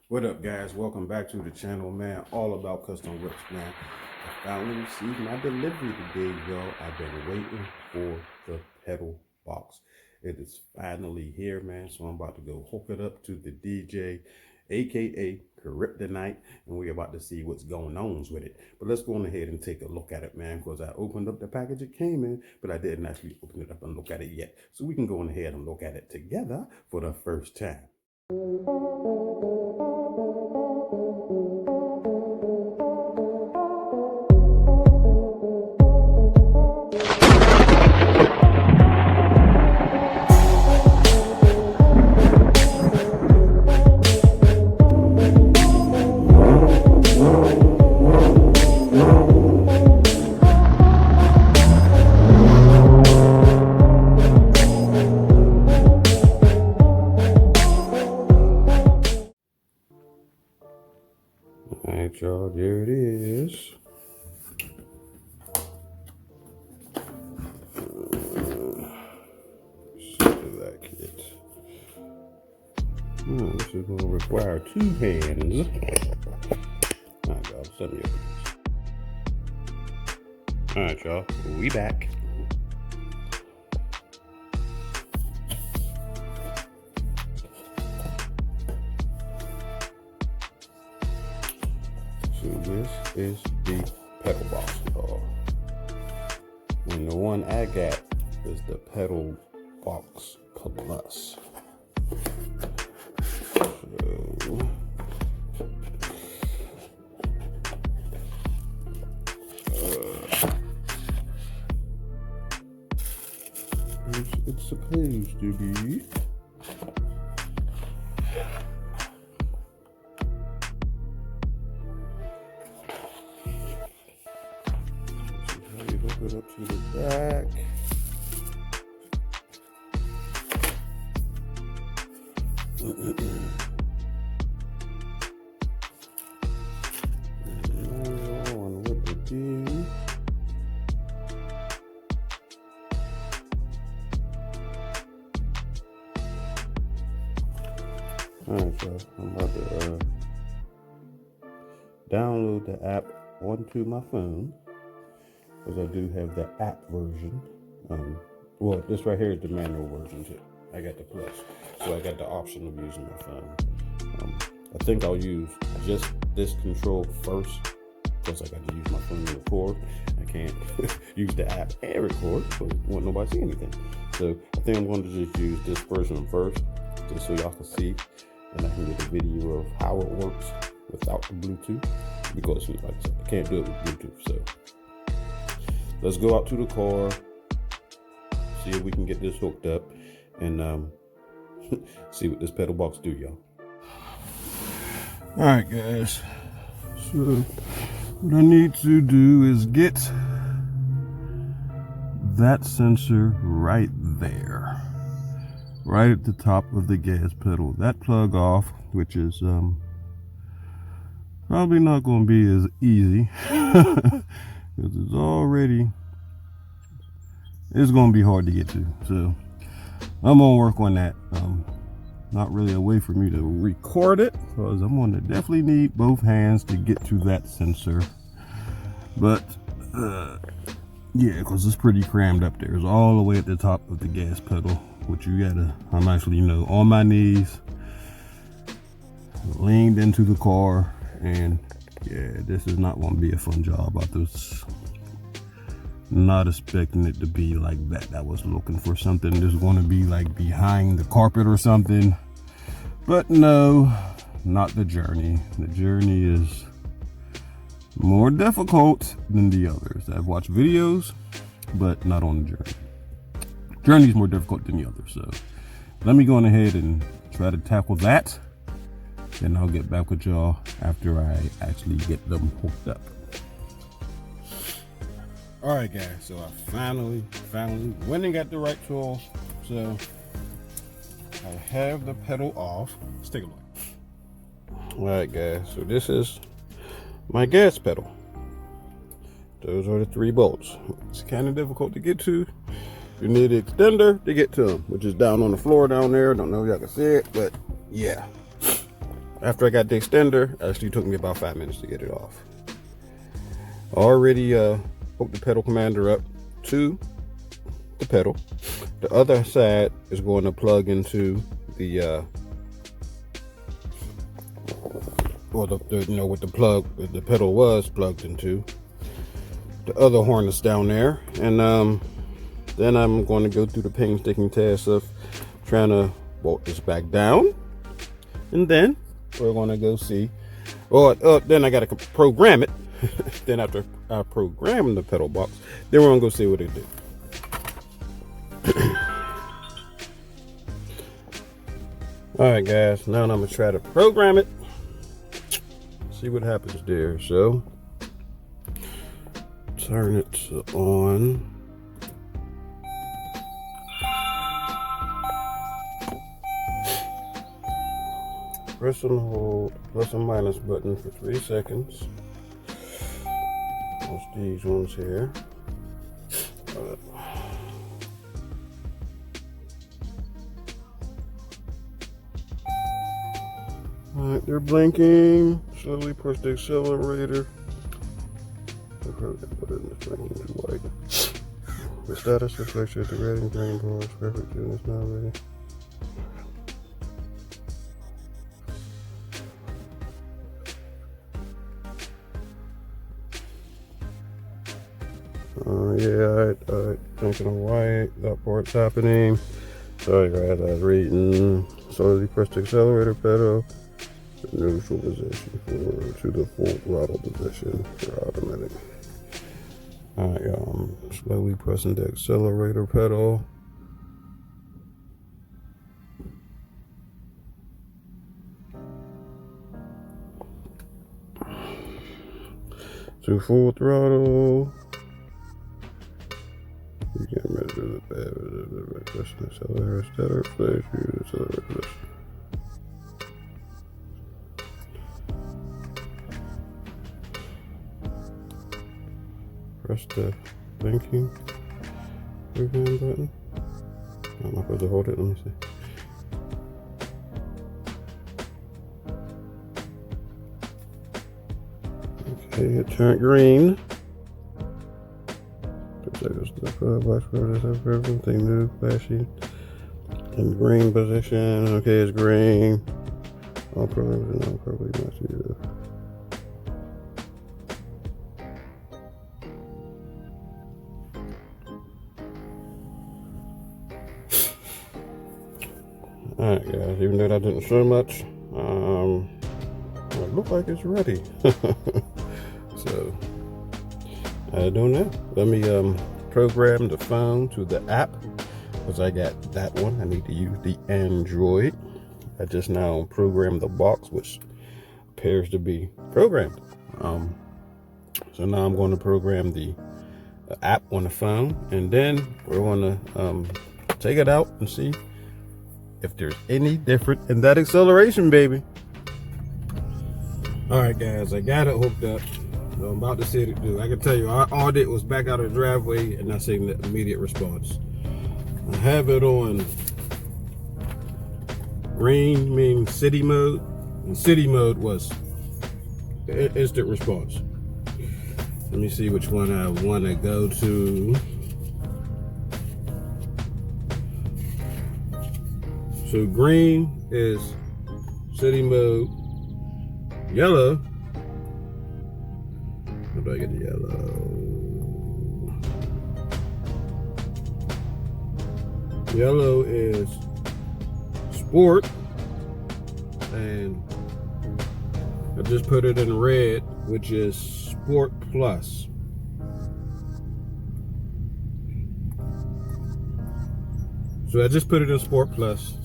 What up, guys? Welcome back to the channel, man. All about custom whips, man. I finally received my delivery today, y'all. I've been waiting for the pedal box. It is finally here, man. So I'm about to go hook it up to the DJ, aka Kryptonite, and we're about to see what's going on with it. But let's go on ahead and take a look at it, man, because I opened up the package it came in, but I didn't actually open it up and look at it yet. So we can go on ahead and look at it together for the first time. All right, y'all, there it is. Like it. This is going to require 2 hands. All right, y'all, send me up. All right, y'all, we back. So this is the pedal box, y'all. And the one I got is the pedal box plus. So it's supposed to be. Hook it up to the back. On what to do. Alright, so I'm about to download the app onto my phone, because I do have the app version. Well, this right here is the manual version too. I got the plus, so I got the option of using my phone. I think I'll use just this control first, because I got to use my phone to record. I can't use the app and record, so I won't nobody see anything. So I think I'm going to just use this version first, just so y'all can see, and I can get a video of how it works without the Bluetooth, because like I said, I can't do it with Bluetooth. So let's go out to the car, see if we can get this hooked up, and see what this pedal box do, y'all. All right, guys. So what I need to do is get that sensor right there, right at the top of the gas pedal. That plug off, which is probably not going to be as easy because it's going to be hard to get to. So I'm going to work on that. Not really a way for me to record it, because I'm going to definitely need both hands to get to that sensor. But yeah, because it's pretty crammed up there. It's all the way at the top of the gas pedal, which I'm actually, on my knees, leaned into the car, and yeah, this is not going to be a fun job. I was not expecting it to be like that. I was looking for something that's going to be like behind the carpet or something, but no, not the journey. The journey is more difficult than the others. I've watched videos, but not on the journey. Journey is more difficult than the others. So let me go on ahead and try to tackle that, and I'll get back with y'all after I actually get them hooked up. All right, guys, so I finally went and got the right tool. So I have the pedal off. Let's take a look. All right, guys, so this is my gas pedal. Those are the 3 bolts. It's kind of difficult to get to. You need an extender to get to them, which is down on the floor down there. Don't know if y'all can see it, but yeah. after I got the extender, actually took me about 5 minutes to get it off. Already hooked the pedal commander up to the pedal. The other side is going to plug into the or the you know, what the plug, the pedal was plugged into. The other harness down there, and then I'm going to go through the painstaking task of trying to bolt this back down, and then we're going to go see. Well, then I got to program it. Then after I program the pedal box, then we're going to go see what it do. All right, guys. Now I'm going to try to program it. See what happens there. So turn it to on. Press and hold plus and minus button for 3 seconds. What's these ones here? Alright, they're blinking. Slowly push the accelerator. Put it in the blinking white. The status reflects at the red and green bars. Perfect. It's not ready. Alright, thinking of white, that part's happening. Sorry guys, I was reading. Slowly press the accelerator pedal to neutral position to the full throttle position for automatic. Alright, y'all, I'm slowly pressing the accelerator pedal. To full throttle. You can't measure the bad pressing the accelerator steady, place you accelerator position. Press the blinking program button. I'm not supposed to hold it, let me see. Okay, it turned green. Everything new, flashing in green position. Okay, it's green. All programs are not properly matched. Alright guys, even though that didn't show much, it looks like it's ready. So I don't know. Let me program the phone to the app, because I got that one. I need to use the Android. I just now programmed the box, which appears to be programmed. So now I'm going to program the app on the phone, and then we're going to take it out and see if there's any different in that acceleration, baby. All right, guys, I got it hooked up. So I'm about to see it do. I can tell you, all I did was back out of the driveway and not seeing the immediate response. I have it on green, meaning city mode, and city mode was instant response. Let me see which one I want to go to. So green is city mode, yellow. How do I get the yellow? Yellow is sport, and I just put it in red, which is sport plus. So I just put it in sport plus.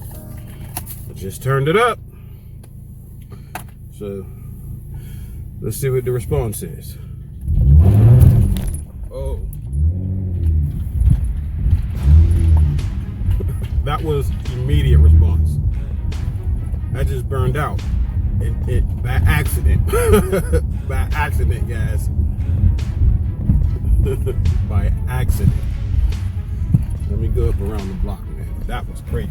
I just turned it up. So let's see what the response is. Oh. That was immediate response. I just burned out. It by accident. By accident, guys. By accident. Let me go up around the block, man. That was crazy.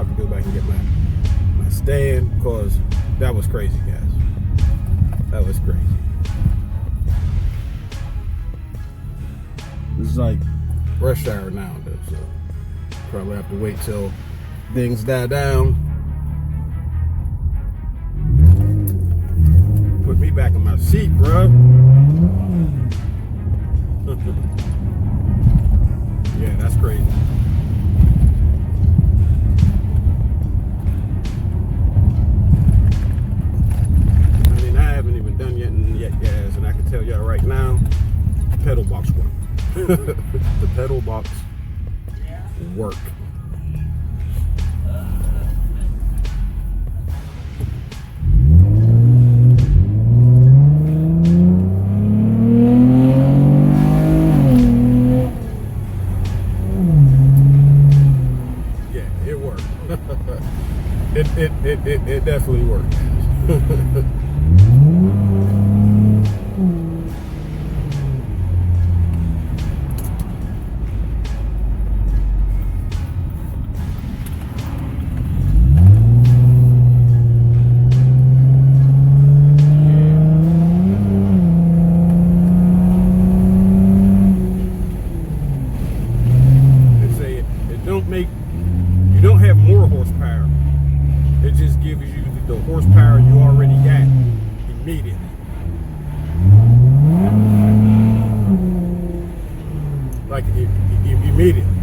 have to go back and get my stand, because that was crazy, guys. That was crazy. It's like rush hour now, though, so probably have to wait till things die down. Put me back in my seat, bro. Yeah, that's crazy. I mean, I haven't even done yet, guys, and I can tell y'all right now, the pedal box work. The pedal box work. It definitely worked. You don't have more horsepower. It just gives you the horsepower you already got immediately. Like immediately.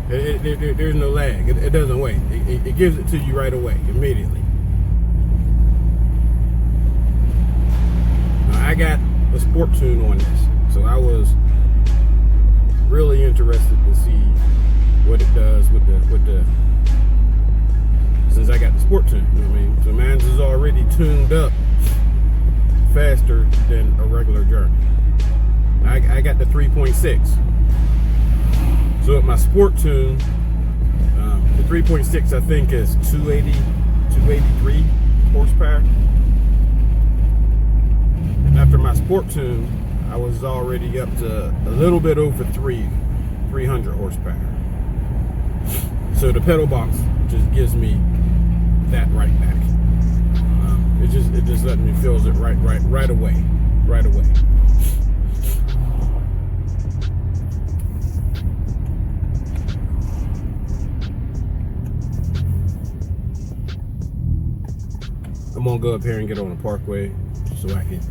There's no lag. It doesn't wait. It gives it to you right away, immediately. Now, I got a sport tune on this, so I was really interested to see what it does with the since I got the sport tune, you know what I mean? So mine's is already tuned up faster than a regular Journey. I got the 3.6. So with my sport tune, the 3.6 I think is 283 horsepower. And after my sport tune, I was already up to a little bit over 300 horsepower. So the pedal box just gives me that right back. It just let me feels it right away. I'm gonna go up here and get on the parkway so I can,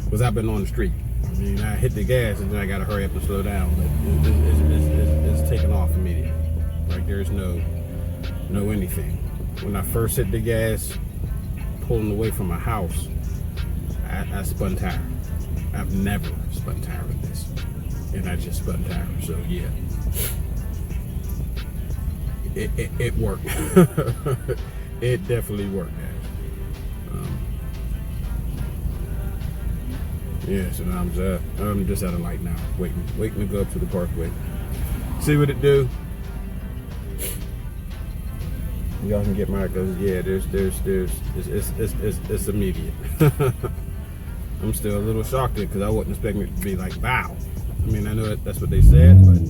because I've been on the street. I mean, I hit the gas and then I gotta hurry up and slow down. But it's taking off immediately. Like there's no anything. When I first hit the gas, pulling away from my house, I spun tire. I've never spun tire with this, and I just spun tire. So yeah, it worked. It definitely worked, guys. Yeah, so now I'm just at a light now, waiting to go up to the parkway, see what it do. Y'all can get mine, because yeah, it's immediate. I'm still a little shocked because I wasn't expecting it to be like wow. I mean, I know that's what they said, but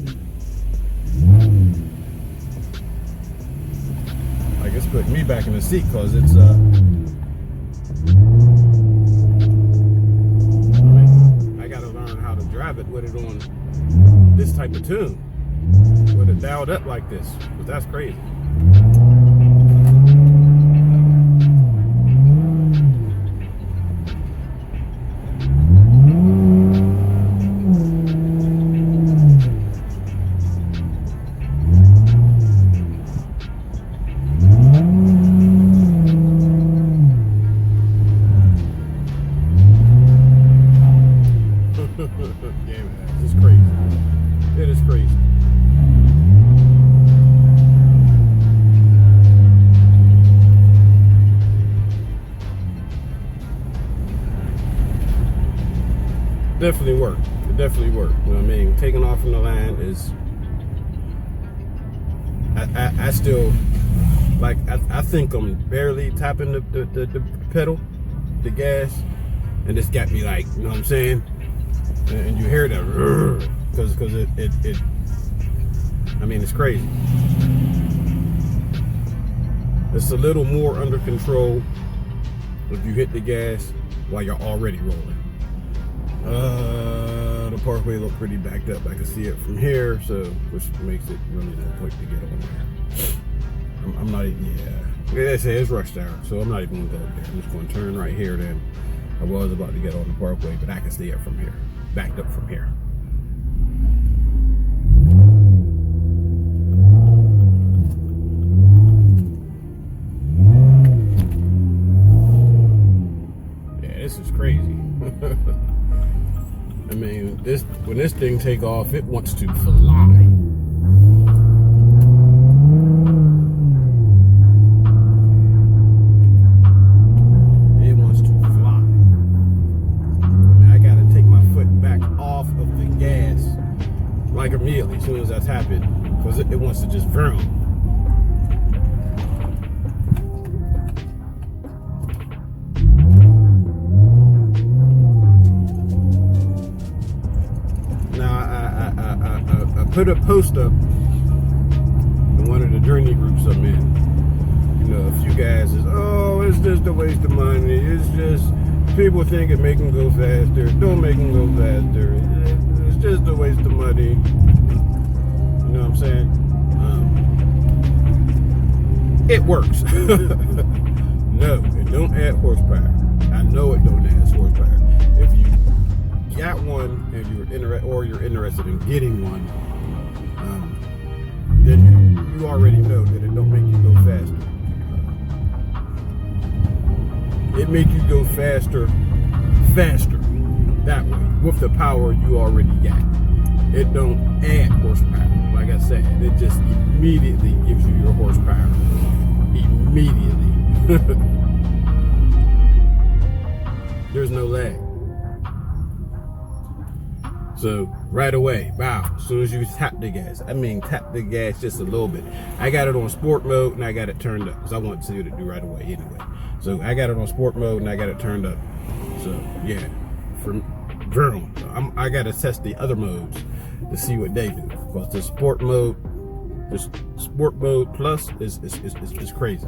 like it's putting me back in the seat, because it's I mean, I gotta learn how to drive it with it on this type of tune, with it dialed up like this, but that's crazy. Yeah, man, it's crazy. It is crazy. Definitely worked. It definitely worked. You know what I mean? Taking off from the line is. I still like. I think I'm barely tapping the pedal, the gas, and it's got me like, you know what I'm saying? And you hear that, because it I mean, it's crazy. It's a little more under control if you hit the gas while you're already rolling. The parkway look pretty backed up. I can see it from here, so which makes it really no point to get on there. I'm not even, like I said, it's rush hour, so I'm not even gonna go up there. I'm just gonna turn right here then. I was about to get on the parkway, but I can see it from here, backed up from here. This is crazy. I mean, when this thing take off, it wants to fly. It wants to fly. I mean, I gotta take my foot back off of the gas like immediately as soon as I tap it, because it wants to just vroom. Put a post up in one of the journey groups I'm in. You know, a few guys is, oh, it's just a waste of money. It's just, people think it make them go faster. Don't make them go faster. It's just a waste of money. You know what I'm saying? It works. No, it don't add horsepower. I know it don't add horsepower. If you got one and you're interested in getting one, then you already know that it don't make you go faster. It make you go faster that way with the power you already got. It don't add horsepower. Like I said, it just immediately gives you your horsepower. Immediately. There's no lag. So right away, wow, as soon as you tap the gas, tap the gas just a little bit. I got it on sport mode and I got it turned up because I want to see what it do right away anyway. So I got it on sport mode and I got it turned up. So yeah, from vroom. I got to test the other modes to see what they do. But the sport mode plus is crazy.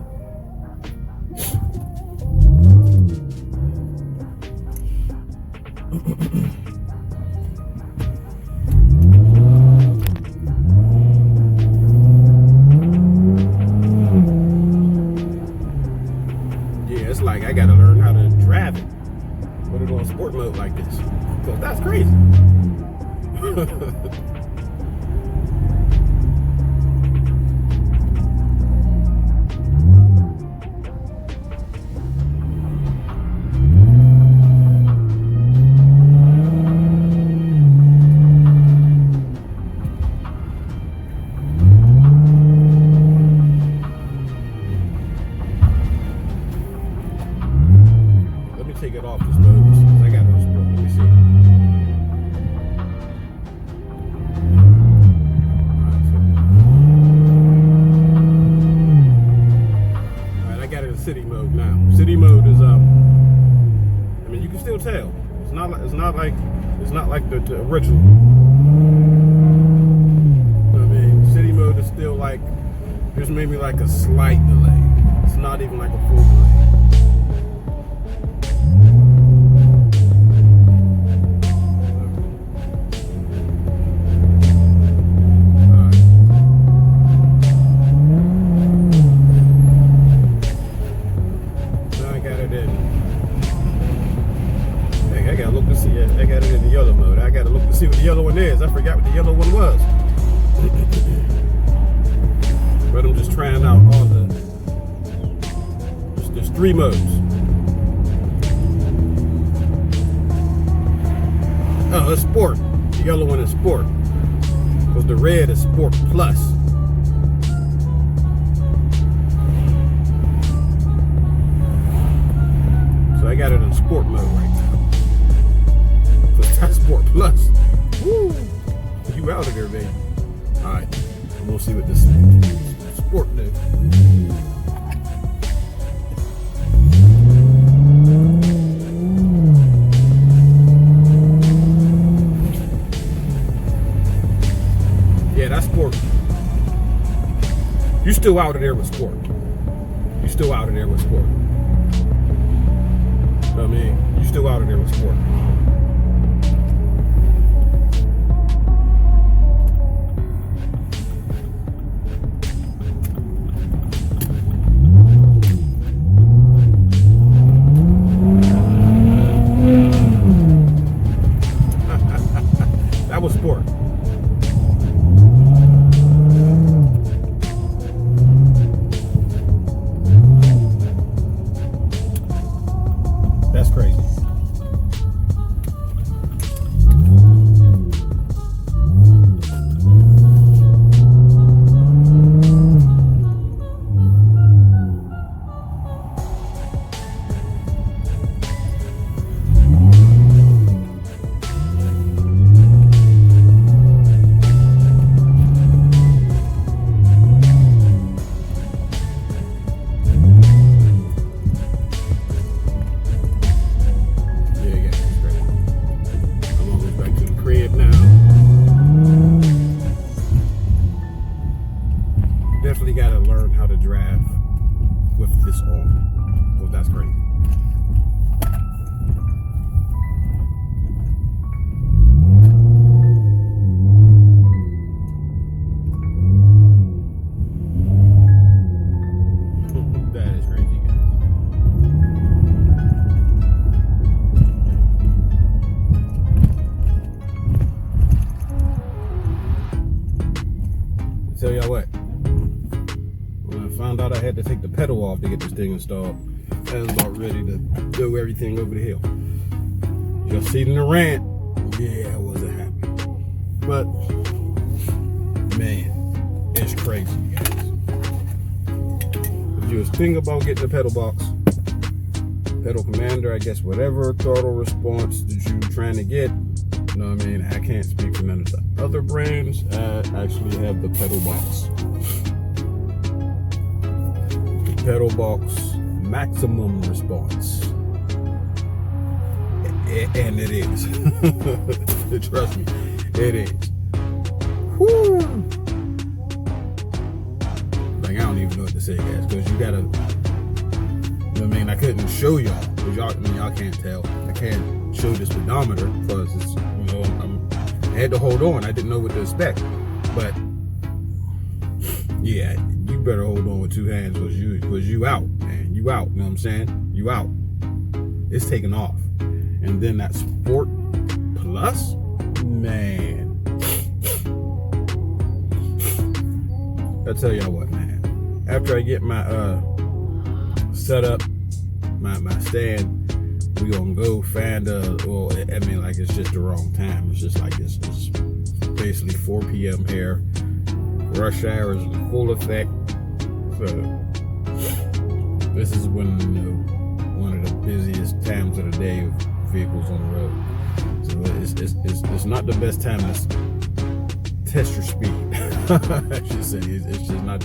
It's like I gotta learn how to drive it. Put it on sport mode like this. Because that's crazy. Take it off this mode because I got it on sport. Let me see. Alright, I got it in city mode now. City mode is you can still tell. It's not like the original. City mode is still like there's maybe like a slight delay. It's not even like a full delay. I got it in the yellow mode. I gotta look to see what the yellow one is. I forgot what the yellow one was. But I'm just trying out all there's 3 modes. Oh, it's sport. The yellow one is sport. Because the red is sport plus. So I got it in sport mode right now. That's sport plus. Woo! You out of there, baby. Alright. I'm gonna see what this sport do. Yeah, that's sport. You still out of there with sport. still out of there with sport. You know what I mean? You still out of there with sport. That was sport. That's crazy. Definitely got to learn how to drive with this on. Oh, that's crazy. That is crazy, guys. Tell y'all what. Found out I had to take the pedal off to get this thing installed. I was about ready to do everything over the hill. Y'all seen the rant? Yeah, I wasn't happy. But, man, it's crazy, guys. If you was thinking about getting the pedal box, pedal commander, I guess whatever throttle response that you're trying to get, you know what I mean? I can't speak for none of the other brands. I actually have the pedal box. Pedal box maximum response, and it is. Trust me, it is. Whoo! Like, I don't even know what to say, guys, because you gotta. You know what I mean? I couldn't show y'all because y'all can't tell. I can't show the speedometer because it's, you know, I had to hold on. I didn't know what to expect, but yeah. You better hold on with two hands because you out, man. You out, you know what I'm saying? You out. It's taking off. And then that Sport Plus, man. I'll tell y'all what, man. After I get my setup, my stand, we gonna go find like it's just the wrong time. It's just like it's basically 4 p.m. here. Rush hour is in full effect. So this is when, you know, one of the busiest times of the day of vehicles on the road. So it's not the best time to test your speed. I should say it's just not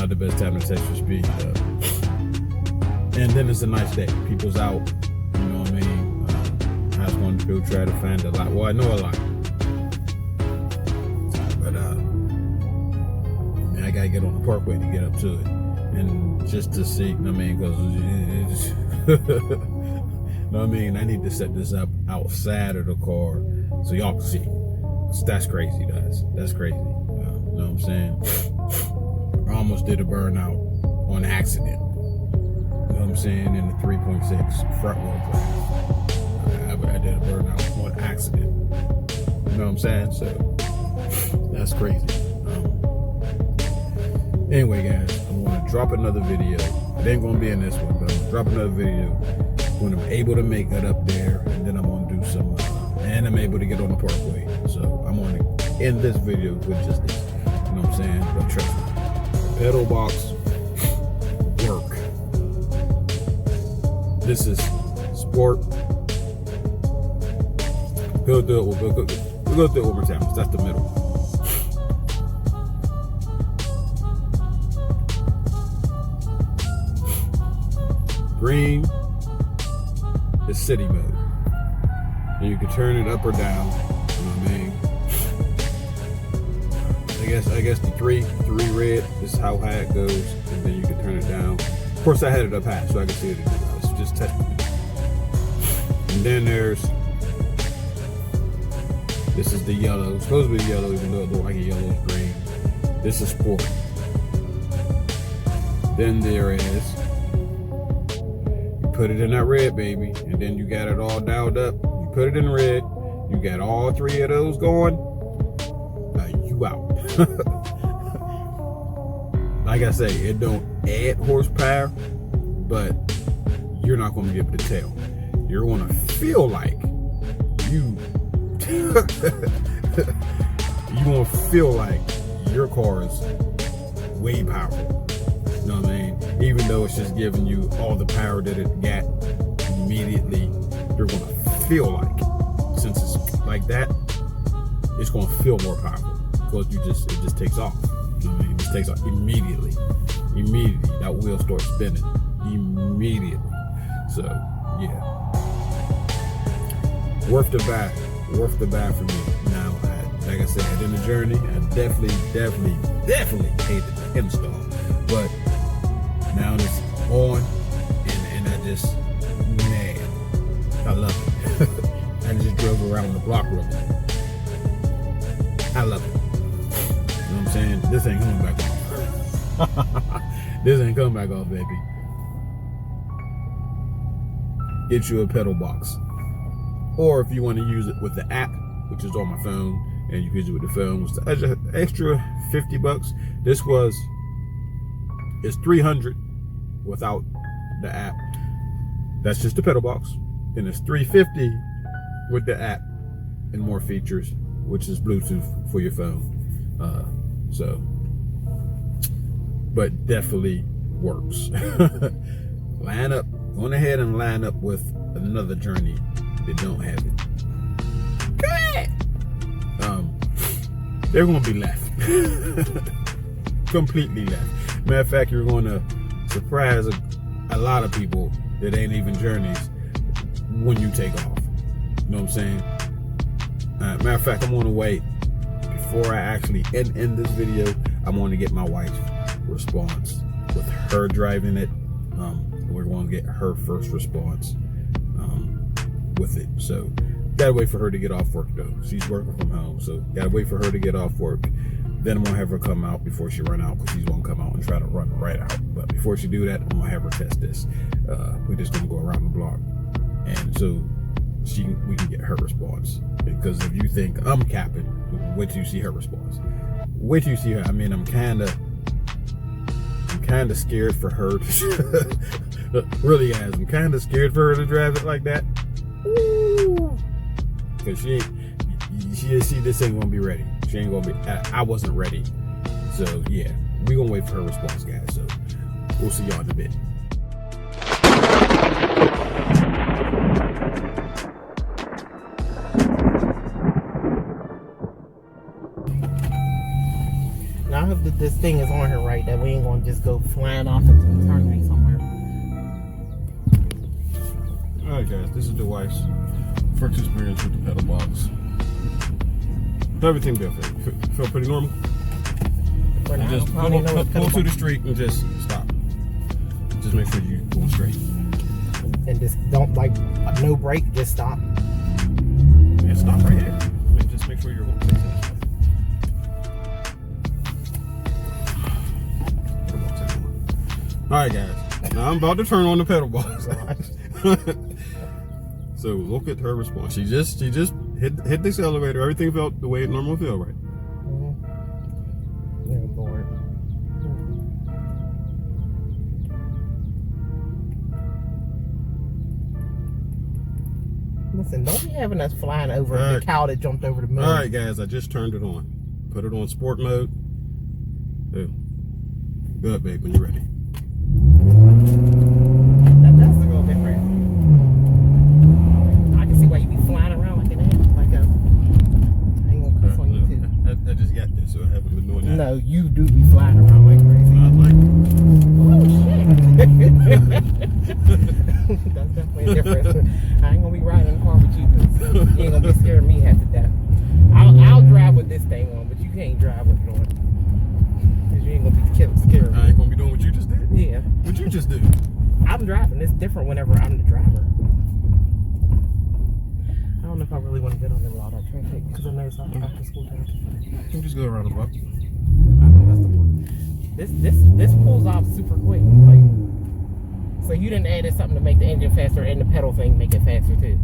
the best time to test your speed. And then it's a nice day. People's out. You know what I mean? I was going to go try to find a lot. Well, I know a lot. I gotta get on the parkway to get up to it, and just to see, you know what I mean, because you know what I mean, I need to set this up outside of the car so y'all can see. That's crazy, guys. That's crazy. You know what I'm saying? I almost did a burnout on accident. You know what I'm saying? In the 3.6 front wheel drive. I did a burnout on accident. You know what I'm saying? So that's crazy. Anyway, guys, I'm going to drop another video. It ain't going to be in this one, but I'm going to drop another video when I'm able to make it up there, and then I'm going to do some, and I'm able to get on the parkway. So I'm going to end this video with just this. You know what I'm saying? But trust me, pedal box work. This is sport. We'll do it. We'll go through it one more time. That's the middle. Green is city mode. And you can turn it up or down. You know what I mean? I guess the three red is how high it goes, and then you can turn it down. Of course, I had it up high so I can see it. I was just testing it. And then this is the yellow. It's supposed to be yellow, even though it looks like a yellow green. This is sport. Then there is, you put it in that red, baby, and then you got it all dialed up. You put it in red. You got all three of those going. You out. Like I say, it don't add horsepower, but you're not going to be able to tell. You're going to feel like you going to feel like your car is way powerful. You know what I mean? Even though it's just giving you all the power that it got immediately, you're going to feel like, since it's like that, it's going to feel more powerful. Because it just takes off. You know what I mean? It just takes off immediately. Immediately, that wheel starts spinning. Immediately. So, yeah. Worth the buy for me. Now, like I said, in the journey, I definitely hated the install. But now it's on, and I just, man, I love it. I just drove around the block real quick. I love it. You know what I'm saying? This ain't coming back off. This ain't coming back off, baby. Get you a pedal box. Or if you want to use it with the app, which is on my phone, and you can use it with the phone, it's an extra $50. This it's $300 without the app. That's just the pedal box. Then it's $350 with the app and more features, which is Bluetooth for your phone. But definitely works. Line up, go ahead and line up with another journey that don't have it. They're going to be left. Completely left. Matter of fact, you're going to surprise a lot of people that ain't even journeys when you take off. You know what I'm saying? Matter of fact, I'm on the way. Before I actually end this video, I'm going to get my wife's response with her driving it. We're going to get her first response with it. So gotta wait for her to get off work though. She's working from home, so gotta wait for her to get off work. Then I'm gonna have her come out before she run out, because she's gonna come out and try to run right out. But before she do that, I'm gonna have her test this. We're just gonna go around the block, and so we can get her response. Because if you think I'm capping, wait till you see her response. Wait till you see her. I mean, I'm kind of scared for her to really, guys, I'm kind of scared for her to drive it like that. Because she this ain't gonna be ready. She ain't gonna be. I wasn't ready. So yeah, we gonna wait for her response, guys. So we'll see y'all in a bit. Now I hope that this thing is on her right, that we ain't gonna just go flying off into eternity somewhere. Alright guys, this is the wife's first experience with the pedal box. Everything felt pretty normal. Just pull to the street and just stop. Just make sure you're going straight. And just don't, like, no brake, just stop. Yeah, stop right here. I mean, just make sure you're going straight. Alright guys, now I'm about to turn on the pedal box. So look at her response. She just hit the accelerator. Everything felt the way it normally feel, right? Yeah, Lord. Listen, don't be having us flying over the cow that jumped over the moon. All right, guys, I just turned it on. Put it on sport mode. Yeah. Good, babe, when you're ready. That's a little different. I can see why you be flying around like an ant. Like a, I ain't gonna cuss on you too. I just got this, so I haven't been doing that. No, you do be flying around like crazy. Oh shit. That's definitely different. I ain't gonna be riding in the car with you, because you ain't gonna be scaring me half to death. I'll drive with this thing on, but you can't drive with it on. What'd you just do? I'm driving. It's different whenever I'm the driver. I don't know if I really want to get on there with all that traffic because I know it's after school time. You can just go around the block. I know that's the part. This pulls off super quick. Like, so you didn't add something to make the engine faster and the pedal thing make it faster too.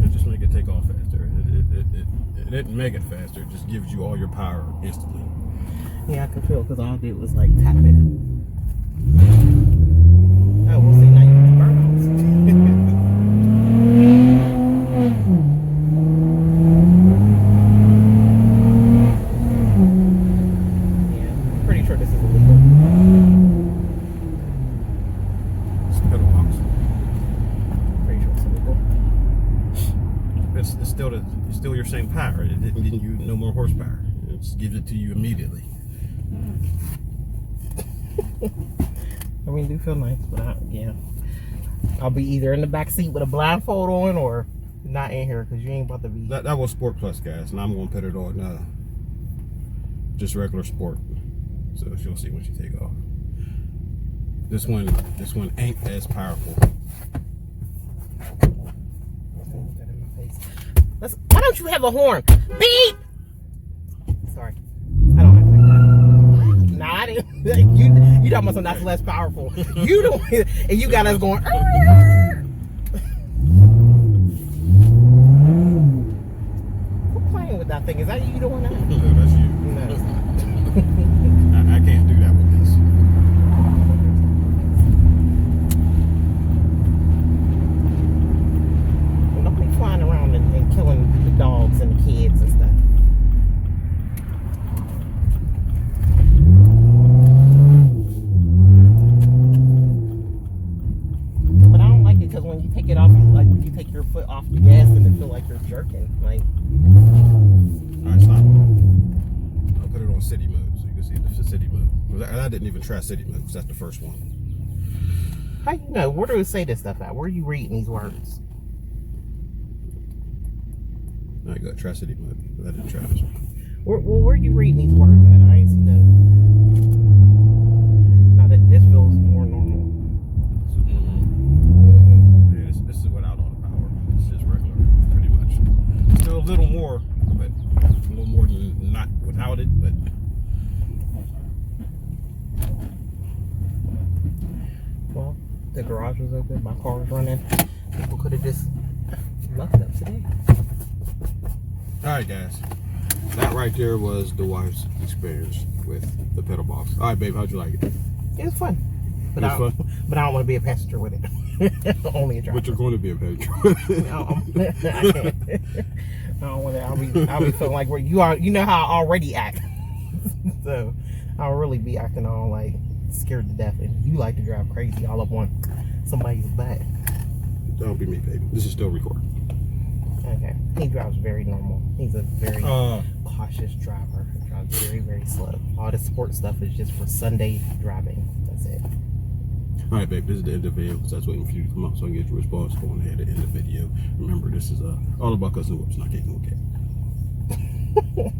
It just make it take off faster. It didn't make it faster. It just gives you all your power instantly. Yeah, I could feel because all I did was like tap it. Oh, we'll see now. You got the burnouts. Yeah, pretty sure this is illegal. It's pedal box. Pretty sure it's illegal. It's still your same power. It didn't give you no more horsepower. It just gives it to you immediately. I mean, do feel nice, but yeah. I'll be either in the back seat with a blindfold on or not in here because you ain't about to be. That was Sport Plus, guys, and I'm gonna put it on just regular Sport, so you'll see when you take off. This one ain't as powerful. Why don't you have a horn? Beep. Sorry, I don't have to like that. Nah, I didn't. You talking about something that's less powerful. You don't, and you got us going. Quit playing with that thing. Is that you doing that? No, that's you. No. I can't do that with this. Well, don't be flying around and killing the dogs and the kids and stuff. But I don't like it because when you take it off, you take your foot off the gas and it feel like you're jerking. Like, All right, stop. I'll put it on city mode so you can see the city mode. I didn't even try city mode because that's the first one. how you know? Where do it say this stuff at? Where are you reading these words? All right, go try city mode. I didn't try this one. Where are you reading these words at? I ain't seen no. Now that this feels more normal. This is more normal. Yeah, this is without all the power. It's just regular, pretty much. Still a little more, but a little more than not without it, but. Well, the garage was open. My car was running. People could have just left up today. All right, guys. That right there was the wife's experience with the pedal box. All right, babe, how'd you like it? It was fun. But It was fun? But I don't want to be a passenger with it. Only a driver. But you're going to be a passenger. I don't want to. I'll be feeling like you know how I already act. So I'll really be acting all like scared to death, and you like to drive crazy all up on somebody's butt. Don't be me, baby. This is still recording. Okay. He drives very normal. He's a very cautious driver. He drives very, very slow. All the sport stuff is just for Sunday driving. That's it. All right, babe, this is the end of the video because I was waiting for you to come up so I can get your response. Go ahead and end the video. Remember, this is all about custom whips, not cake and okay.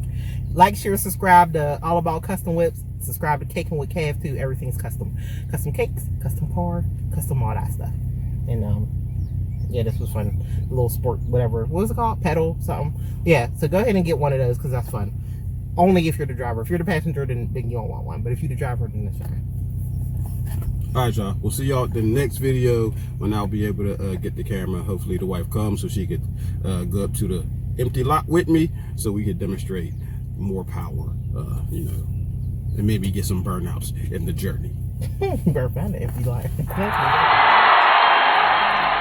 Like, share, subscribe to All About Custom Whips. Subscribe to Caking with Cav too. Everything's custom. Custom cakes, custom car, custom all that stuff. And yeah, this was fun. A little sport, whatever. What was it called? Pedal something. Yeah, so go ahead and get one of those because that's fun. Only if you're the driver. If you're the passenger, then you don't want one. But if you're the driver, then it's fine. All right, y'all. We'll see y'all in the next video when I'll be able to get the camera. Hopefully the wife comes so she could go up to the empty lot with me so we could demonstrate more power, you know, and maybe get some burnouts in the journey. Better find it if you like.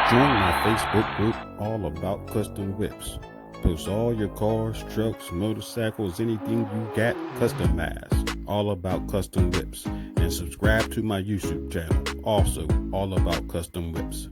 Join my Facebook group, All About Custom Whips. Post all your cars, trucks, motorcycles, anything you got customized. All About Custom Whips. And subscribe to my YouTube channel, also All About Custom Whips.